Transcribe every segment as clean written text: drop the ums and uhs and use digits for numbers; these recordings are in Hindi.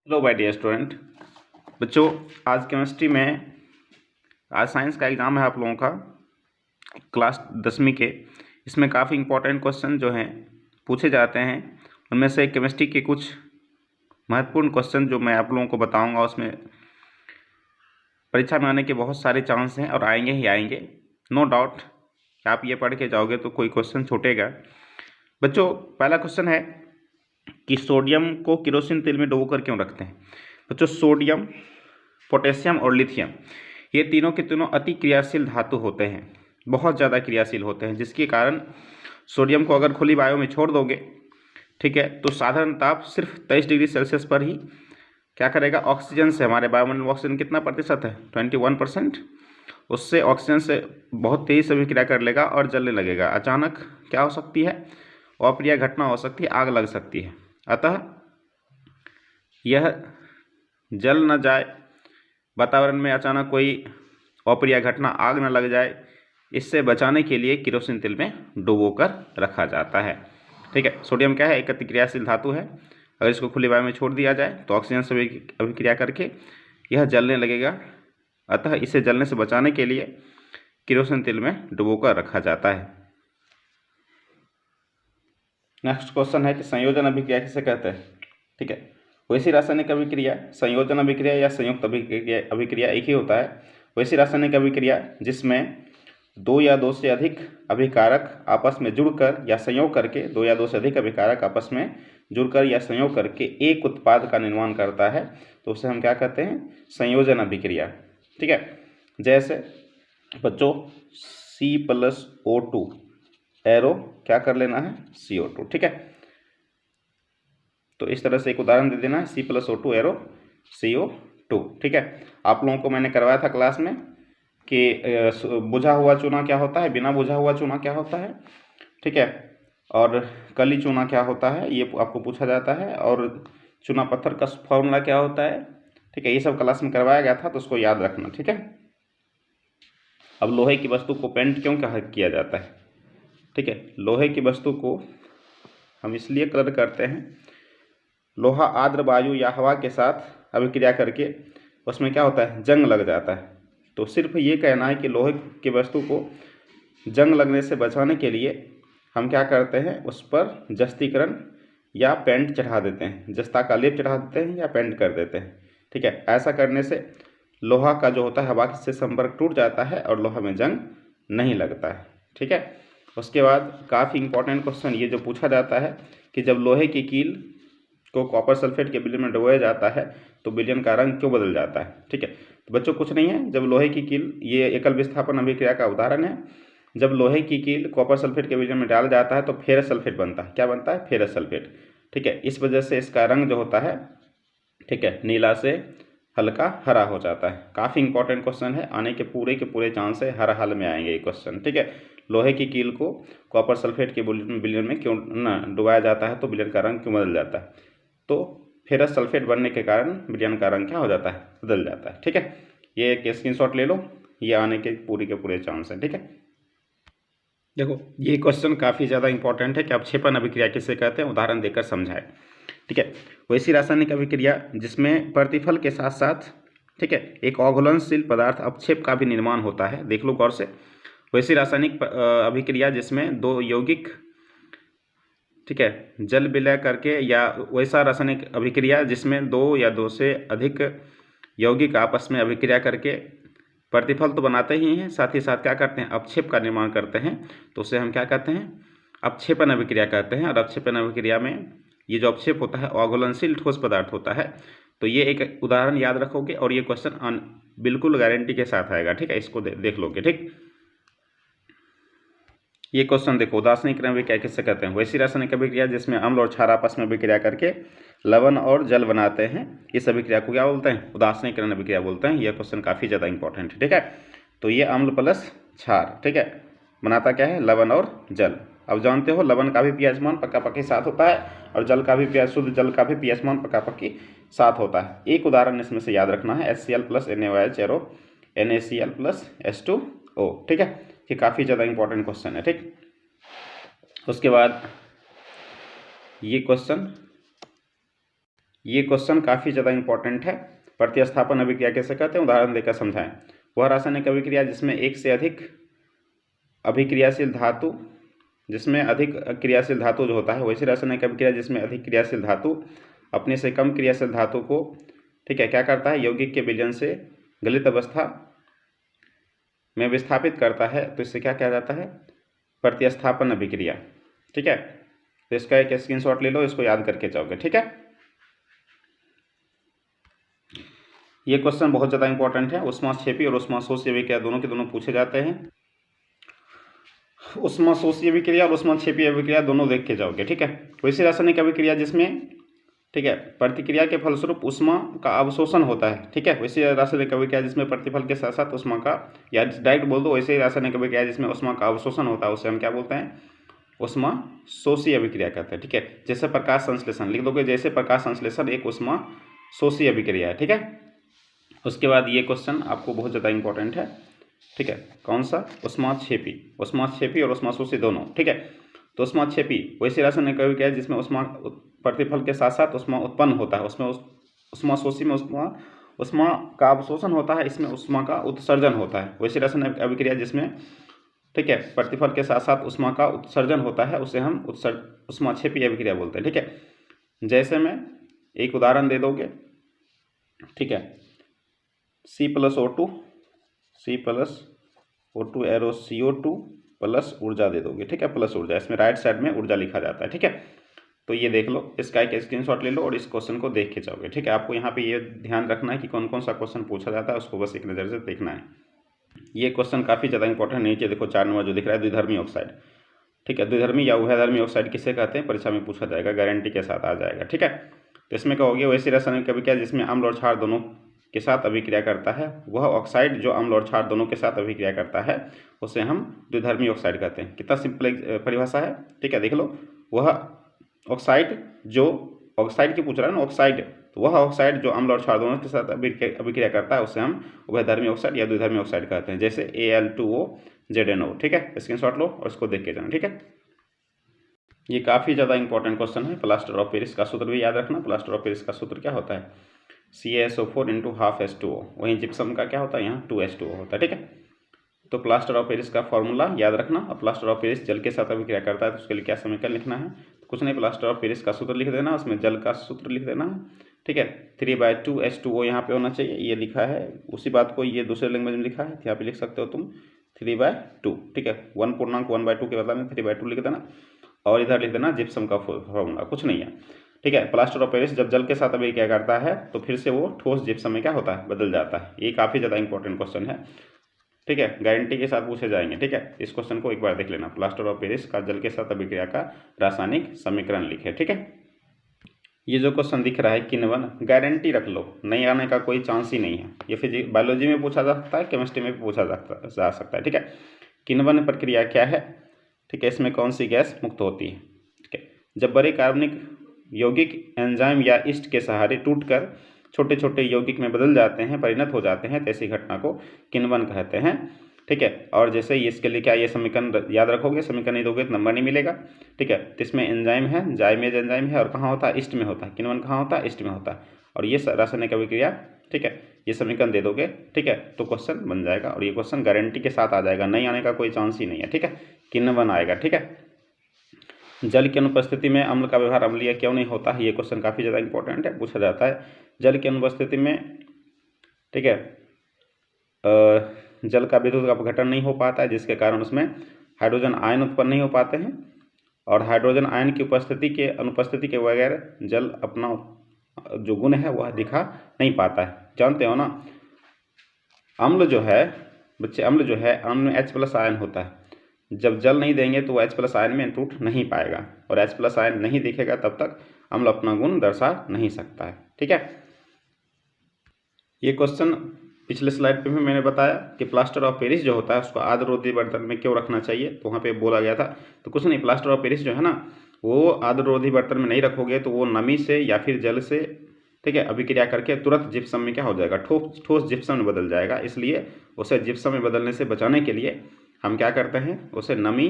Hello my dear student. बच्चों, आज केमिस्ट्री में आज साइंस का एग्ज़ाम है आप लोगों का, क्लास 10वीं के। इसमें काफ़ी इंपॉर्टेंट क्वेश्चन जो हैं पूछे जाते हैं। उनमें से केमिस्ट्री के कुछ महत्वपूर्ण क्वेश्चन जो मैं आप लोगों को बताऊंगा, उसमें परीक्षा में आने के बहुत सारे चांस हैं और आएंगे ही आएंगे। नो डाउट आप ये पढ़ के जाओगे तो कोई क्वेश्चन छूटेगा। बच्चों, पहला क्वेश्चन है कि सोडियम को केरोसिन तेल में डुबो कर क्यों रखते हैं। बच्चों, सोडियम, पोटेशियम और लिथियम ये तीनों के तीनों अति क्रियाशील धातु होते हैं, बहुत ज़्यादा क्रियाशील होते हैं, जिसके कारण सोडियम को अगर खुली वायु में छोड़ दोगे, ठीक है, तो साधारण ताप सिर्फ 23 डिग्री सेल्सियस पर ही क्या करेगा, ऑक्सीजन से, हमारे वायुमंडल में ऑक्सीजन कितना प्रतिशत है, 21%, उससे ऑक्सीजन से बहुत तेज़ी से अभिक्रिया कर लेगा और जलने लगेगा। अचानक क्या हो सकती है, अप्रिय घटना हो सकती है, आग लग सकती है। अतः यह जल न जाए, वातावरण में अचानक कोई अप्रिय घटना, आग न लग जाए, इससे बचाने के लिए केरोसिन तेल में डुबो कर रखा जाता है। ठीक है, सोडियम क्या है, एक अतिक्रियाशील धातु है। अगर इसको खुली वायु में छोड़ दिया जाए तो ऑक्सीजन से अभिक्रिया करके यह जलने लगेगा। अतः इसे जलने से बचाने के लिए केरोसिन तेल में डुबो कर रखा जाता है। नेक्स्ट क्वेश्चन है कि संयोजन अभिक्रिया किसे कहते हैं। ठीक है, वैसी रासायनिक अभिक्रिया, संयोजन अभिक्रिया या संयुक्त अभिक्रिया एक ही होता है। वैसी रासायनिक अभिक्रिया जिसमें दो या दो से अधिक अभिकारक आपस में जुड़कर या संयोग करके, दो या दो से अधिक अभिकारक आपस में जुड़कर या संयोग करके एक उत्पाद का निर्माण करता है, तो उसे हम क्या कहते हैं, संयोजन अभिक्रिया। ठीक है, जैसे बच्चों C+O2 एरो क्या कर लेना है, CO2। ठीक है, तो इस तरह से एक उदाहरण दे देना है, C+O2 एरो CO2। ठीक है, आप लोगों को मैंने करवाया था क्लास में कि बुझा हुआ चूना क्या होता है, बिना बुझा हुआ चूना क्या होता है, ठीक है, और कली चूना क्या होता है, ये आपको पूछा जाता है, और चूना पत्थर का फॉर्मूला क्या होता है। ठीक है, ये सब क्लास में करवाया गया था, तो उसको याद रखना। ठीक है, अब लोहे की वस्तु को पेंट क्यों किया जाता है। ठीक है, लोहे की वस्तु को हम इसलिए कलर करते हैं, लोहा आर्द्र वायु या हवा के साथ अभिक्रिया करके उसमें क्या होता है, जंग लग जाता है। तो सिर्फ ये कहना है कि लोहे की वस्तु को जंग लगने से बचाने के लिए हम क्या करते हैं, उस पर जस्तीकरण या पेंट चढ़ा देते हैं, जस्ता का लेप चढ़ा देते हैं या पेंट कर देते हैं। ठीक है, ऐसा करने से लोहा का जो होता है हवा से संपर्क टूट जाता है और लोहा में जंग नहीं लगता है। ठीक है, उसके बाद काफ़ी इंपॉर्टेंट क्वेश्चन ये जो पूछा जाता है कि जब लोहे की कील को कॉपर सल्फेट के विलयन में डुबोया जाता है तो विलयन का रंग क्यों बदल जाता है। ठीक है, तो बच्चों कुछ नहीं है, जब लोहे की कील, ये एकल विस्थापन अभिक्रिया का उदाहरण है, जब लोहे की कील कॉपर सल्फेट के विलयन में डाला जाता है तो फेरस सल्फेट बनता है। क्या बनता है, फेरस सल्फेट। ठीक है, इस वजह से इसका रंग जो होता है, ठीक है, नीला से हल्का हरा हो जाता है। काफ़ी इंपॉर्टेंट क्वेश्चन है, आने के पूरे चांस है, हर हाल में आएंगे ये क्वेश्चन। ठीक है, लोहे की कील को कॉपर सल्फेट के विलयन में क्यों ना डुबाया जाता है तो विलयन का रंग क्यों बदल जाता है, तो फेरस सल्फेट बनने के कारण विलयन का रंग क्या हो जाता है, बदल जाता है। ठीक है, ये एक स्क्रीनशॉट ले लो, ये आने के पूरे चांस हैं। ठीक है, देखो ये क्वेश्चन काफ़ी ज़्यादा इंपॉर्टेंट है कि अवक्षेपण अभिक्रिया किसे कहते हैं, उदाहरण देकर समझाएं। ठीक है, वैसी रासायनिक अभिक्रिया जिसमें प्रतिफल के साथ साथ, ठीक है, एक अघुलनशील पदार्थ अवक्षेप का भी निर्माण होता है। देख लो गौर से, वैसी रासायनिक अभिक्रिया जिसमें दो यौगिक, ठीक है, जल विलय करके, या वैसा रासायनिक अभिक्रिया जिसमें दो या दो से अधिक यौगिक आपस में अभिक्रिया करके प्रतिफल तो बनाते ही हैं, साथ ही साथ क्या करते हैं, अवक्षेप का निर्माण करते हैं, तो उसे हम क्या कहते हैं, अवक्षेपण अभिक्रिया कहते हैं। और अवक्षेपण अभिक्रिया में ये जो अवक्षेप होता है अघुलनशील ठोस पदार्थ होता है। तो ये एक उदाहरण याद रखोगे और ये क्वेश्चन बिल्कुल गारंटी के साथ आएगा। ठीक है, इसको देख लोगे। ठीक, ये क्वेश्चन देखो, उदासीनीकरण अभिक्रिया किससे कहते हैं, वैसी रासायनिक अभिक्रिया जिसमें अम्ल और क्षार आपस में अभिक्रिया करके लवण और जल बनाते हैं, इस अभिक्रिया को क्या बोलते हैं, उदासीनीकरण अभिक्रिया बोलते हैं। यह क्वेश्चन काफ़ी ज़्यादा इंपॉर्टेंट है। ठीक है, तो ये अम्ल प्लस क्षार, ठीक है, बनाता क्या है, लवण और जल। अब जानते हो लवण का भी pH मान पक्का-पक्की 7 होता है और जल का भी शुद्ध जल का भी pH मान पक्का-पक्की 7 होता है। एक उदाहरण इसमें से याद रखना है, HCl + NaOH arrow NaCl + H2O। ठीक है, ये काफ़ी ज़्यादा इंपॉर्टेंट क्वेश्चन है। ठीक, उसके बाद ये क्वेश्चन ये क्वेश्चन काफ़ी ज़्यादा इंपॉर्टेंट है। प्रतिस्थापन अभिक्रिया कैसे कहते हैं, उदाहरण देकर समझाएं। वह रासायनिक अभिक्रिया जिसमें एक से अधिक अभिक्रियाशील धातु, जिसमें अधिक क्रियाशील धातु जो होता है, वैसी रासायनिक अभिक्रिया जिसमें अधिक क्रियाशील धातु अपने से कम क्रियाशील धातु को, ठीक है, क्या करता है, यौगिक के विलयन से गलित अवस्था में विस्थापित करता है, तो इससे क्या कहा जाता है, प्रतिस्थापन अभिक्रिया। ठीक है, तो इसका एक स्क्रीनशॉट ले लो, इसको याद करके जाओगे। ठीक है, ये क्वेश्चन बहुत ज़्यादा इंपॉर्टेंट है। ऊष्माक्षेपी और ऊष्माशोषी अभिक्रिया दोनों के दोनों पूछे जाते हैं। ऊष्माशोषी अभिक्रिया और ऊष्माक्षेपी अभिक्रिया दोनों देख के जाओगे। ठीक है, वैसी रासायनिक अभिक्रिया जिसमें, ठीक है, प्रतिक्रिया के फलस्वरूप ऊष्मा का अवशोषण होता है। ठीक है, वैसी रासायनिक अभिक्रिया जिसमें प्रतिफल के साथ साथ ऊष्मा का, या डायरेक्ट बोल दो, वैसे रासायनिक अभिक्रिया जिसमें ऊष्मा का अवशोषण होता है, उसे हम क्या बोलते हैं, ऊष्माशोषी अभिक्रिया कहते हैं। ठीक है, जैसे प्रकाश संश्लेषण लिख दोगे, जैसे प्रकाश संश्लेषण एक ऊष्माशोषी अभिक्रिया है। ठीक है, उसके बाद ये क्वेश्चन आपको बहुत ज़्यादा इंपॉर्टेंट है। ठीक है, कौन सा, ऊष्माक्षेपी और ऊष्माशोषी दोनों। ठीक है, तो ऊष्माक्षेपी वैसी रासायनिक अभिक्रिया जिसमें ऊष्मा प्रतिफल के साथ साथ ऊष्मा उत्पन्न होता है, उसमें ऊष्माशोषी में ऊष्मा का अवशोषण होता है, इसमें ऊष्मा का उत्सर्जन होता है। वैसी रासायनिक अभिक्रिया जिसमें, ठीक है, प्रतिफल के साथ साथ ऊष्मा का उत्सर्जन होता है, उसे हम ऊष्माक्षेपी अभिक्रिया बोलते हैं। ठीक है, जैसे में एक उदाहरण दे दोगे। ठीक है, C+O2 एरो CO2 प्लस ऊर्जा दे दोगे। ठीक है, प्लस ऊर्जा, इसमें राइट साइड में ऊर्जा लिखा जाता है। ठीक है, तो ये देख लो, इसका एक स्क्रीनशॉट ले लो और इस क्वेश्चन को देख के जाओगे। ठीक है, आपको यहाँ पे ये ध्यान रखना है कि कौन कौन सा क्वेश्चन पूछा जाता है, उसको बस एक नज़र से देखना है। ये क्वेश्चन काफ़ी ज़्यादा इंपॉर्टेंट, नीचे देखो 4 नंबर जो दिख रहा है, द्विधर्मी ऑक्साइड। ठीक है, द्विधर्मी या उभयधर्मी ऑक्साइड किसे कहते हैं, परीक्षा में पूछा जाएगा, गारंटी के साथ आ जाएगा। ठीक है, तो इसमें कहोगे वैसी रासायनिक अभिक्रिया जिसमें अम्ल और क्षार दोनों के साथ अभिक्रिया करता है, वह ऑक्साइड जो अम्ल और क्षार दोनों के साथ अभिक्रिया करता है, उसे हम द्विधर्मी ऑक्साइड कहते हैं। कितना सिंपल परिभाषा है। ठीक है, देख लो, वह ऑक्साइड जो, ऑक्साइड की पूछ रहा है ना, ऑक्साइड, तो वह ऑक्साइड जो अम्ल और क्षार दोनों के साथ अभिक्रिया करता है, उसे हम उभयधर्मी ऑक्साइड या द्विधर्मी ऑक्साइड कहते हैं, जैसे Al2O ZnO। ठीक है, स्क्रीनशॉट लो और इसको देख के जाना। ठीक है, ये काफ़ी ज़्यादा इंपॉर्टेंट क्वेश्चन है। प्लास्टर ऑफ पेरिस का सूत्र भी याद रखना। प्लास्टर ऑफ पेरिस का सूत्र क्या होता है, CaSO4 × 12H2O। वहीं जिप्सम का क्या होता है, यहाँ 2H2O होता है। ठीक है, तो प्लास्टर ऑफ पेरिस का फॉर्मूला याद रखना। अब प्लास्टर ऑफ पेरिस जल के साथ अभिक्रिया करता है, तो उसके लिए क्या समीकरण लिखना है, तो कुछ नहीं, प्लास्टर ऑफ पेरिस का सूत्र लिख देना, उसमें जल का सूत्र लिख देना है। ठीक है, 3/2H2O यहाँ पे होना चाहिए, ये लिखा है। उसी बात को ये दूसरे लैंग्वेज में लिखा है, यहाँ पे लिख सकते हो तुम 3/2। ठीक है, 1/2 के बदला में 3/2 लिख देना, और इधर लिख देना जिप्सम का फॉर्मूला, कुछ नहीं है। ठीक है, प्लास्टर ऑफ पेरिस जब जल के साथ अभिक्रिया करता है, तो फिर से वो ठोस जिप्सम में क्या होता है, बदल जाता है। ये काफ़ी ज़्यादा इंपॉर्टेंट क्वेश्चन है। ठीक है, गारंटी के साथ पूछे जाएंगे। ठीक है, इस क्वेश्चन को एक बार देख लेना। प्लास्टर ऑफ पेरिस का जल के साथ अभिक्रिया का रासायनिक समीकरण लिखे। ठीक है, ये जो क्वेश्चन दिख रहा है किण्वन, गारंटी रख लो, नहीं आने का कोई चांस ही नहीं है। ये फिजिक्स बायोलॉजी में पूछा जा सकता है, केमिस्ट्री में भी पूछा जा सकता है। ठीक है, किण्वन प्रक्रिया क्या है। ठीक है, इसमें कौन सी गैस मुक्त होती है। ठीक है, जब बड़े कार्बनिक यौगिक एंजाइम या ईस्ट के सहारे टूटकर छोटे छोटे यौगिक में बदल जाते हैं, परिणत हो जाते हैं, तो ऐसी घटना को किण्वन कहते हैं। ठीक है, और जैसे इसके लिए क्या, ये समीकरण याद रखोगे, समीकरण नहीं दोगे तो नंबर नहीं मिलेगा। ठीक है, तो इसमें एंजाइम है, जाइमेज एंजाइम है, और कहाँ होता है, ईस्ट में होता है। किण्वन कहाँ होता है, ईस्ट में होता है, और ये रासायनिक अभिक्रिया। ठीक है, ये समीकरण दे दोगे। ठीक है, तो क्वेश्चन बन जाएगा, और ये क्वेश्चन गारंटी के साथ आ जाएगा, नहीं आने का कोई चांस ही नहीं है। ठीक है, किण्वन आएगा। ठीक है, जल की अनुपस्थिति में अम्ल का व्यवहार अम्लीय क्यों नहीं होता है, ये क्वेश्चन काफ़ी ज़्यादा इंपॉर्टेंट है, पूछा जाता है। जल की अनुपस्थिति में, ठीक है, जल का विद्युत अपघटन नहीं हो पाता है, जिसके कारण उसमें हाइड्रोजन आयन उत्पन्न नहीं हो पाते हैं, और हाइड्रोजन आयन की अनुपस्थिति के बगैर जल अपना जो गुण है वह दिखा नहीं पाता है। जानते हो ना, अम्ल जो है बच्चे, अम्ल जो है, अम्ल में H+ आयन होता है। जब जल नहीं देंगे तो वो H+ आयन में टूट नहीं पाएगा, और H+ आयन नहीं दिखेगा तब तक अम्ल अपना गुण दर्शा नहीं सकता है। ठीक है, ये क्वेश्चन पिछले स्लाइड पे भी मैंने बताया कि प्लास्टर ऑफ पेरिस जो होता है उसको आर्द्ररोधी बर्तन में क्यों रखना चाहिए, तो वहाँ पे बोला गया था। तो कुछ नहीं, प्लास्टर ऑफ पेरिस जो है ना, वो आर्द्ररोधी बर्तन में नहीं रखोगे तो वो नमी से या फिर जल से, ठीक है, अभिक्रिया करके तुरंत जिप्सम में क्या हो जाएगा, ठोस जिप्सम में बदल जाएगा। इसलिए उसे जिप्सम में बदलने से बचाने के लिए हम क्या करते हैं, उसे नमी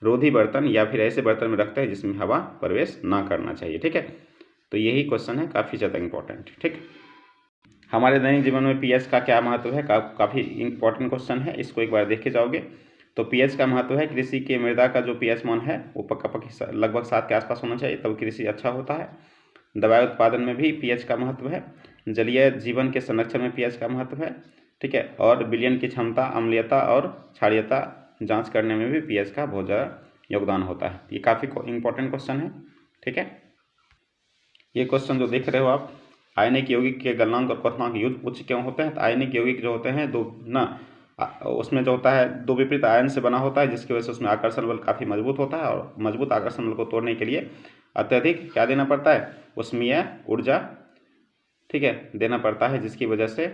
रोधी बर्तन या फिर ऐसे बर्तन में रखते हैं जिसमें हवा प्रवेश ना करना चाहिए। ठीक है, तो यही क्वेश्चन है काफ़ी ज़्यादा इंपॉर्टेंट। ठीक, हमारे दैनिक जीवन में पीएच का क्या महत्व है, काफ़ी इंपॉर्टेंट क्वेश्चन है, इसको एक बार देख के जाओगे। तो पीएच का महत्व है कृषि के मृदा का जो पीएच मान है वो पक्का लगभग 7 के आसपास होना चाहिए, तब कृषि अच्छा होता है। दवाई उत्पादन में भी पीएच का महत्व है। जलीय जीवन के संरक्षण में पीएच का महत्व है। ठीक है, और विलयन की क्षमता, अम्लीयता और क्षारीयता जांच करने में भी पीएच का बहुत ज़्यादा योगदान होता है। ये काफ़ी इंपॉर्टेंट क्वेश्चन है। ठीक है, ये क्वेश्चन जो देख रहे हो आप, आयनिक यौगिक के गलनांक और क्वथनांक युक्त उच्च क्यों होते हैं? तो आयनिक यौगिक जो होते हैं दो ना, उसमें जो होता है दो विपरीत आयन से बना होता है, जिसकी वजह से उसमें आकर्षण बल काफ़ी मजबूत होता है, और मजबूत आकर्षण बल को तोड़ने के लिए अत्यधिक क्या देना पड़ता है? ऊष्मीय ऊर्जा, ठीक है, देना पड़ता है, जिसकी वजह से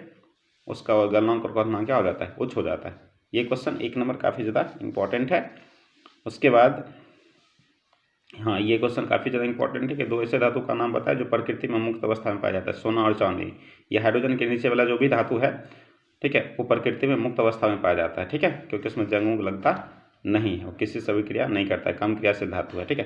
उसका गलनांक और क्वथनांक क्या हो जाता है? उच्च हो जाता है। ये क्वेश्चन 1 नंबर काफ़ी ज़्यादा इंपॉर्टेंट है। उसके बाद हाँ, ये क्वेश्चन काफ़ी ज़्यादा इंपॉर्टेंट है कि दो ऐसे धातु का नाम बताए जो प्रकृति में मुक्त अवस्था में पाया जाता है, सोना और चांदी। ये हाइड्रोजन के नीचे वाला जो भी धातु है, ठीक है, वो प्रकृति में मुक्त अवस्था में पाया जाता है। ठीक है, क्योंकि उसमें जंग उंग लगता नहीं है, वो किसी से भी क्रिया नहीं करता है, कम क्रिया से धातु है। ठीक है,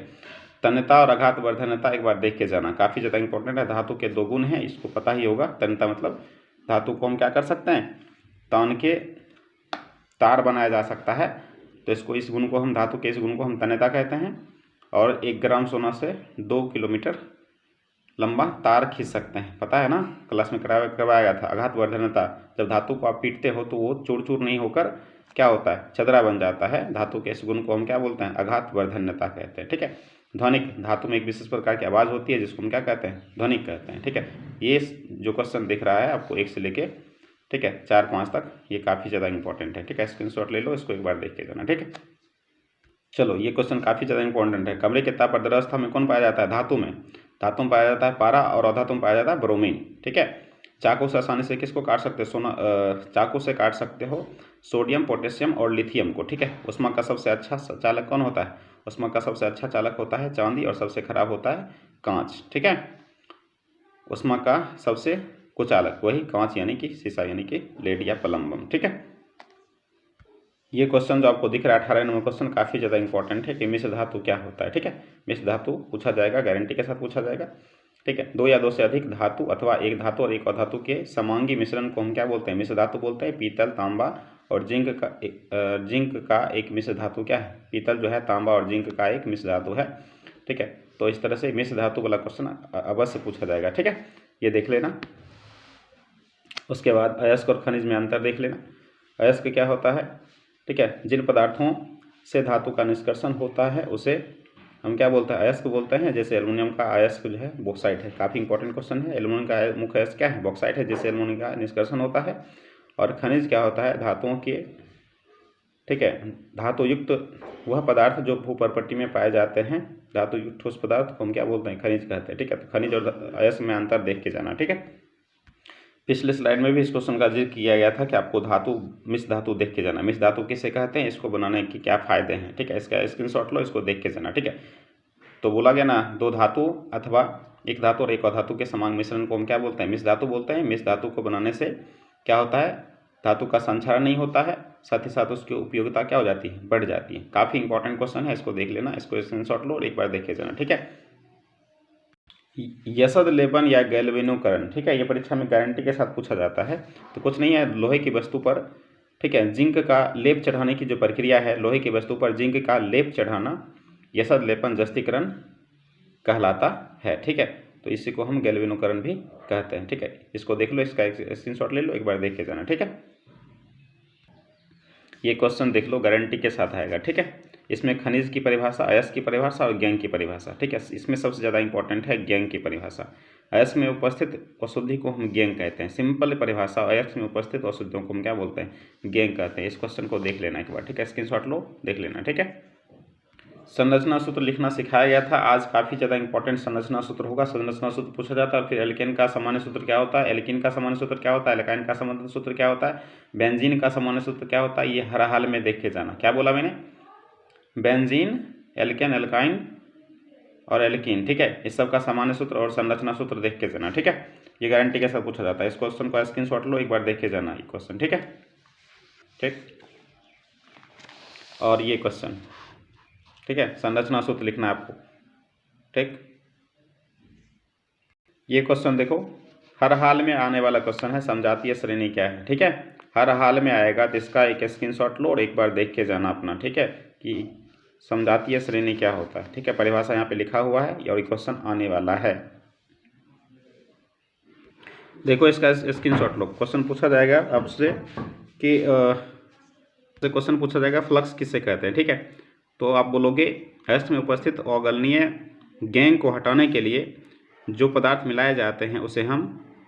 तन्यता और आघात वर्धनता एक बार देख के जाना, काफ़ी ज़्यादा इंपॉर्टेंट है। धातु के 2 गुण हैं, इसको पता ही होगा। तन्यता मतलब धातु को हम क्या कर सकते हैं? तान के तार बनाया जा सकता है, तो इसको इस गुण को हम धातु के इस गुण को हम तन्यता कहते हैं। और 1 ग्राम सोना से 2 किलोमीटर लंबा तार खींच सकते हैं, पता है ना, क्लास में करवाया गया था। आघात वर्धनता, जब धातु को आप पीटते हो तो वो चूर चूर नहीं होकर क्या होता है? छदरा बन जाता है। धातु के इस गुण को हम क्या बोलते हैं? आघात वर्धनता कहते हैं। ठीक है, ध्वनिक, धातु में एक विशेष प्रकार की आवाज़ होती है जिसको हम क्या कहते हैं? ध्वनिक कहते हैं। ठीक है, ये जो क्वेश्चन दिख रहा है आपको 1 से लेके, ठीक है, 4-5 तक, ये काफ़ी ज़्यादा इंपॉर्टेंट है। ठीक है, स्क्रीनशॉट ले लो, इसको एक बार देख के जाना। ठीक है, चलो ये क्वेश्चन काफ़ी ज़्यादा इंपॉर्टेंट है। कमरे के ताप अवस्था में कौन पाया जाता है? धातु में। धातु में पाया जाता है पारा, और अधातु में पाया जाता है ब्रोमीन। ठीक है, चाकू से आसानी से किसको काट सकते हो? चाकू से काट सकते हो सोडियम, पोटेशियम और लिथियम को। ठीक है, उष्मा का सबसे अच्छा चालक कौन होता है? उष्मा का सबसे अच्छा चालक होता है चांदी, और सबसे खराब होता है कांच। ठीक है, उष्मा का सबसे कुचालक वही कांच, यानी कि शीशा, यानी कि लेड या प्लम्बम। ठीक है, ये क्वेश्चन जो आपको दिख रहा है 18 नंबर क्वेश्चन, काफ़ी ज़्यादा इंपॉर्टेंट है कि मिश्र धातु क्या होता है। ठीक है, मिश्र धातु पूछा जाएगा, गारंटी के साथ पूछा जाएगा। ठीक है, 2 या 2 से अधिक धातु अथवा एक धातु और एक अधातु के समांगी मिश्रण को हम क्या बोलते हैं? मिश्र धातु बोलते हैं। पीतल, तांबा और जिंक का एक मिश्र धातु क्या है? पीतल जो है, तांबा और जिंक का एक मिश्र धातु है। ठीक है, तो इस तरह से मिश्र धातु वाला क्वेश्चन अवश्य पूछा जाएगा। ठीक है, ये देख लेना। उसके बाद अयस्क और खनिज में अंतर देख लेना। अयस्क क्या होता है? ठीक है, जिन पदार्थों से धातु का निष्कर्षण होता है उसे हम क्या बोलते हैं? अयस्क बोलते हैं। जैसे एल्युमिनियम का अयस्क जो है बॉक्साइट है, काफ़ी इंपॉर्टेंट क्वेश्चन है। एल्युमिनियम का मुख्य अयस्क क्या है? बॉक्साइट है, जिससे एल्युमिनियम का निष्कर्षण होता है। और खनिज क्या होता है? धातुओं के, ठीक है, धातु युक्त वह पदार्थ जो भूपर्पट्टी में पाए जाते हैं, धातु युक्त ठोस पदार्थ को हम क्या बोलते हैं? खनिज कहते हैं। ठीक है, तो खनिज और अयस्क में अंतर देख के जाना। ठीक है, पिछले स्लाइड में भी इस क्वेश्चन का जिक्र किया गया था कि आपको धातु, मिश्र धातु देख के जाना। मिश्र धातु किसे कहते हैं? इसको बनाने के क्या फ़ायदे हैं? ठीक है, इसका स्क्रीनशॉट लो, इसको देख के जाना। ठीक है, तो बोला गया ना, 2 धातु अथवा एक धातु और एक अधातु के समान मिश्रण को हम क्या बोलते हैं? मिश्र धातु बोलते हैं। मिश्र धातु को बनाने से क्या होता है? धातु का संक्षारण नहीं होता है, साथ ही साथ उसकी उपयोगिता क्या हो जाती है? बढ़ जाती है। काफ़ी इंपॉर्टेंट क्वेश्चन है, इसको देख लेना, इसको स्क्रीनशॉट लो और एक बार देख के जाना। ठीक है, यसद लेपन या गैल्वेनोकरण, ठीक है, ये परीक्षा में गारंटी के साथ पूछा जाता है। तो कुछ नहीं है, लोहे की वस्तु पर, ठीक है, जिंक का लेप चढ़ाने की जो प्रक्रिया है, लोहे की वस्तु पर जिंक का लेप चढ़ाना यसद लेपन जस्तीकरण कहलाता है। ठीक है, तो इसी को हम गैल्वेनोकरण भी कहते हैं। ठीक है, इसको देख लो, इसका स्क्रीनशॉट ले लो, एक बार देख के जाना। ठीक है, ये क्वेश्चन देख लो, गारंटी के साथ आएगा। ठीक है, इसमें खनिज की परिभाषा, अयस्क की परिभाषा और गैंग की परिभाषा। ठीक है, इसमें सबसे ज़्यादा इंपॉर्टेंट है गैंग की परिभाषा। अयस्क में उपस्थित अशुद्धि को हम गैंग कहते हैं। सिंपल परिभाषा, अयस्क में उपस्थित अशुद्धियों को हम क्या बोलते हैं? गैंग कहते हैं। इस क्वेश्चन को देख लेना एक बार। ठीक है, स्क्रीनशॉट लो, देख लेना। ठीक है, संरचना सूत्र लिखना सिखाया गया था। आज काफ़ी ज़्यादा इंपॉर्टेंट संरचना सूत्र होगा। संरचना सूत्र पूछा जाता है। फिर एल्केन का सामान्य सूत्र क्या होता है? एल्कीन का सामान्य सूत्र क्या होता है? एल्काइन का सामान्य सूत्र क्या होता है? बेंजीन का सामान्य सूत्र क्या होता है? ये हर हाल में देख के जाना। क्या बोला मैंने? बेंजीन, एल्केन, एल्काइन और एल्कीन। ठीक है, इस सब का सामान्य सूत्र और संरचना सूत्र देख के जाना। ठीक है, ये गारंटी के साथ पूछा जाता है। इस क्वेश्चन को स्क्रीनशॉट लो, एक बार देख के जाना ये क्वेश्चन। ठीक है, ठीक, और ये क्वेश्चन, ठीक है, संरचना सूत्र लिखना है आपको। ठीक, ये क्वेश्चन देखो, हर हाल में आने वाला क्वेश्चन है, समजातीय श्रेणी क्या है, ठीक है। हर हाल में आएगा, तो इसका एक स्क्रीनशॉट लो और एक बार देख के जाना अपना, ठीक है, कि समजातीय श्रेणी क्या होता है, ठीक है। परिभाषा यहाँ पे लिखा हुआ है और ये क्वेश्चन आने वाला है। देखो इसका स्क्रीनशॉट लो। क्वेश्चन पूछा जाएगा आपसे कि क्वेश्चन पूछा जाएगा फ्लक्स किसे कहते हैं, ठीक है। तो आप बोलोगे अस्त में उपस्थित अवगलनीय गैंग को हटाने के लिए जो पदार्थ मिलाए जाते हैं उसे हम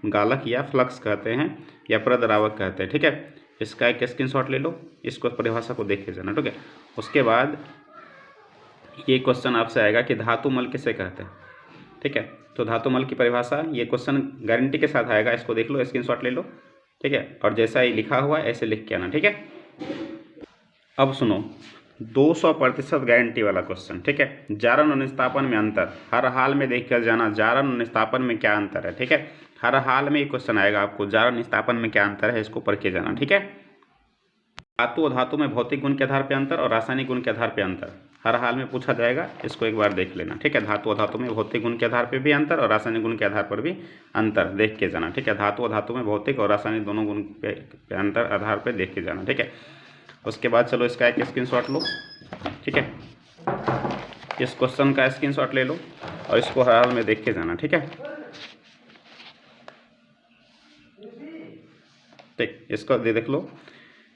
गालक या फ्लक्स कहते हैं या प्रद्रावक कहते हैं, ठीक है। इसका एक स्क्रीनशॉट ले लो, इसको परिभाषा को देख के जाना, ठीक है। उसके बाद ये क्वेश्चन आपसे आएगा कि धातु मल किसे कहते हैं, ठीक है। तो धातु मल की परिभाषा, ये क्वेश्चन गारंटी के साथ आएगा, इसको देख लो, स्क्रीनशॉट ले लो, ठीक है। और जैसा ये लिखा हुआ है ऐसे लिख के आना, ठीक है। अब सुनो, 200% गारंटी वाला क्वेश्चन, ठीक है। जारण और निस्तापन में अंतर, हर हाल में देख कर जाना जारण और निस्तापन में क्या अंतर है, ठीक है। हर हाल में ये क्वेश्चन आएगा आपको, जारण निस्तापन में क्या अंतर है, इसको पढ़ के जाना, ठीक है। धातु और धातु में भौतिक गुण के आधार पर अंतर और रासायनिक गुण के आधार पर अंतर हर हाल में पूछा जाएगा, इसको एक बार देख लेना, ठीक है। धातु और धातु में भौतिक गुण के आधार पर भी अंतर और रासायनिक गुण के आधार पर भी अंतर देख के जाना, ठीक है। धातु और धातु में भौतिक और रासायनिक दोनों गुण पे अंतर आधार पर देख के जाना, ठीक है। उसके बाद चलो इसका एक स्क्रीनशॉट लो, ठीक है। इस क्वेश्चन का स्क्रीनशॉट ले लो और इसको हर हाल में देख के जाना, ठीक है। ठीक, इसको देख लो,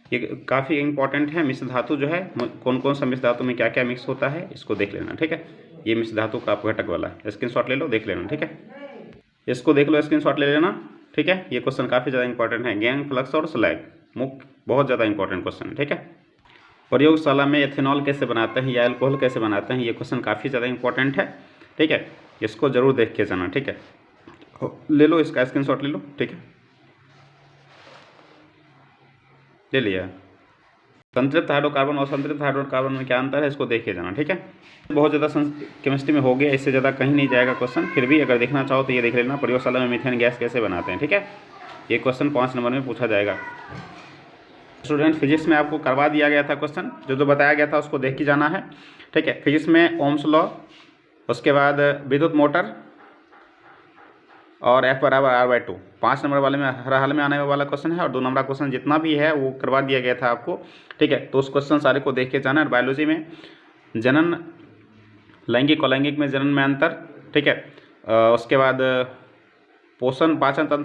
ये काफ़ी इंपॉर्टेंट है। मिश्र धातु जो है, कौन कौन सा मिश्र धातु में क्या क्या मिक्स होता है, इसको देख लेना, ठीक है। ये मिश्र धातु का घटक वाला है, स्क्रीनशॉट ले लो, देख लेना, ठीक है। इसको देख लो, स्क्रीनशॉट ले लेना, ठीक है। ये क्वेश्चन काफ़ी ज़्यादा इंपॉर्टेंट है, गैंग, फ्लक्स और स्लैग, मुख्य बहुत ज़्यादा इंपॉर्टेंट क्वेश्चन है, ठीक है। प्रयोगशाला में एथेनॉल कैसे बनाते हैं या अल्कोहल कैसे बनाते हैं, ये क्वेश्चन काफ़ी ज़्यादा इंपॉर्टेंट है, ठीक है। इसको जरूर देख के जाना, ठीक है। ले लो, इसका स्क्रीनशॉट ले लो, ठीक है, ले लिया। संतृप्त हाइड्रोकार्बन और संतृप्त हाइड्रोकार्बन में क्या अंतर है, इसको देख के जाना, ठीक है। बहुत ज़्यादा केमिस्ट्री में हो गया, इससे ज़्यादा कहीं नहीं जाएगा क्वेश्चन, फिर भी अगर देखना चाहो तो ये देख लेना, प्रयोगशाला में मीथेन गैस कैसे बनाते हैं, ठीक है। ये क्वेश्चन 5 नंबर में पूछा जाएगा। स्टूडेंट, फिजिक्स में आपको करवा दिया गया था क्वेश्चन, जो बताया गया था उसको देख के जाना है, ठीक है। फिजिक्स में ओम्स लॉ, उसके बाद विद्युत मोटर और F = R/2 5 नंबर वाले में हर हाल में आने वाला क्वेश्चन है, और 2 नंबर क्वेश्चन जितना भी है वो करवा दिया गया था आपको, ठीक है। तो उस क्वेश्चन सारे को देख के जाना है। बायोलॉजी में जनन, लैंगिक और लैंगिक में जनन में अंतर, ठीक है। उसके बाद पोषण, पाचन तंत्र